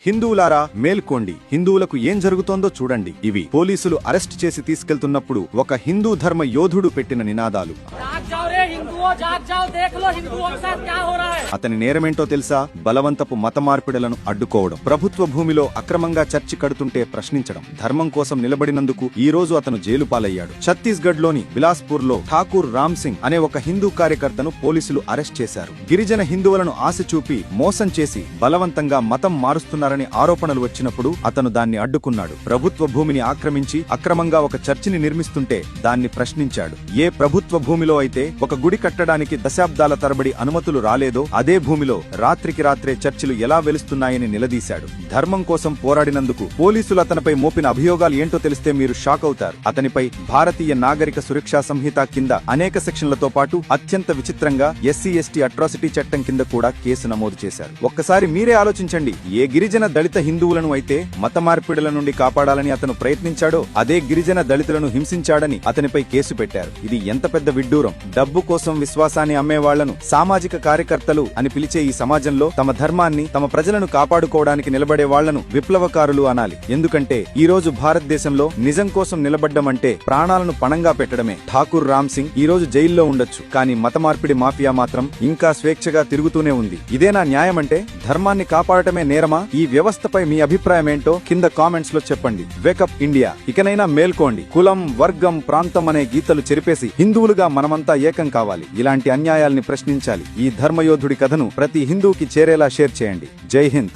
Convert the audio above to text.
హిందువులారా మేల్కోండి, హిందువులకు ఏం జరుగుతోందో చూడండి. ఇవి పోలీసులు అరెస్ట్ చేసి తీసుకెళ్తున్నప్పుడు ఒక హిందూ ధర్మ యోధుడు పెట్టిన నినాదాలు. అతని నేరమేంటో తెలుసా? బలవంతపు మత మార్పిడులను అడ్డుకోవడం, ప్రభుత్వ భూమిలో అక్రమంగా చర్చి కడుతుంటే ప్రశ్నించడం, ధర్మం కోసం నిలబడినందుకు ఈ రోజు అతను జైలు పాలయ్యాడు. ఛత్తీస్గఢ్ లోని బిలాస్పూర్ లో ఠాకూర్ రామ్ సింగ్ అనే ఒక హిందూ కార్యకర్తను పోలీసులు అరెస్ట్ చేశారు. గిరిజన హిందువులను ఆశ చూపి మోసం చేసి బలవంతంగా మతం మారుస్తున్నారని ఆరోపణలు వచ్చినప్పుడు అతను దాన్ని అడ్డుకున్నాడు. ప్రభుత్వ భూమిని ఆక్రమించి అక్రమంగా ఒక చర్చిని నిర్మిస్తుంటే దాన్ని ప్రశ్నించాడు. ఏ ప్రభుత్వ భూమిలో అయితే ఒక గుడి కట్టడానికి దశాబ్దాల తరబడి అనుమతులు రాలేదో అదే భూమిలో రాత్రికి రాత్రే చర్చిలు ఎలా వెలుస్తున్నాయని నిలదీశాడు. ధర్మం కోసం పోరాడినందుకు పోలీసులు అతనిపై మోపిన అభియోగాలు ఏంటో తెలిస్తే మీరు షాక్ అవుతారు. అతనిపై భారతీయ నాగరిక సురక్షా సంహిత కింద అనేక సెక్షన్లతో పాటు అత్యంత విచిత్రంగా SC/ST అట్రాసిటీ చట్టం కింద కూడా కేసు నమోదు చేశారు. ఒక్కసారి మీరే ఆలోచించండి. ఏ గిరిజన దళిత హిందువులను అయితే మత మార్పిడుల నుండి కాపాడాలని అతను ప్రయత్నించాడో అదే గిరిజన దళితులను హింసించాడని అతనిపై కేసు పెట్టారు. ఇది ఎంత పెద్ద విడ్డూరం! డబ్బు కోసం విశ్వాసాన్ని అమ్మేవాళ్లను సామాజిక కార్యకర్తలు అని పిలిచే ఈ సమాజంలో తమ ధర్మాన్ని, తమ ప్రజలను కాపాడుకోవడానికి నిలబడే వాళ్లను విప్లవకారులు అనాలి. ఎందుకంటే ఈ రోజు భారతదేశంలో నిజం కోసం నిలబడ్డం అంటే ప్రాణాలను పణంగా పెట్టడమే. ఠాకూర్ రామ్ సింగ్ ఈ రోజు జైల్లో ఉండొచ్చు, కానీ మత మార్పిడి మాఫియా మాత్రం ఇంకా స్వేచ్ఛగా తిరుగుతూనే ఉంది. ఇదేనా న్యాయం? అంటే ధర్మాన్ని కాపాడటమే నేరమా? ఈ వ్యవస్థపై మీ అభిప్రాయం ఏంటో కింద కామెంట్స్ లో చెప్పండి. వేకప్ ఇండియా, ఇకనైనా మేల్కోండి. కులం, వర్గం, ప్రాంతం అనే గీతలు చెరిపేసి హిందువులుగా మనమంతా ఏకం కావాలి. ఇలాంటి అన్యాయాల్ని ప్రశ్నించాలి. ఈ ధర్మయోధుడి కథను ప్రతి హిందువుకి చేరేలా షేర్ చేయండి. జై హింద్.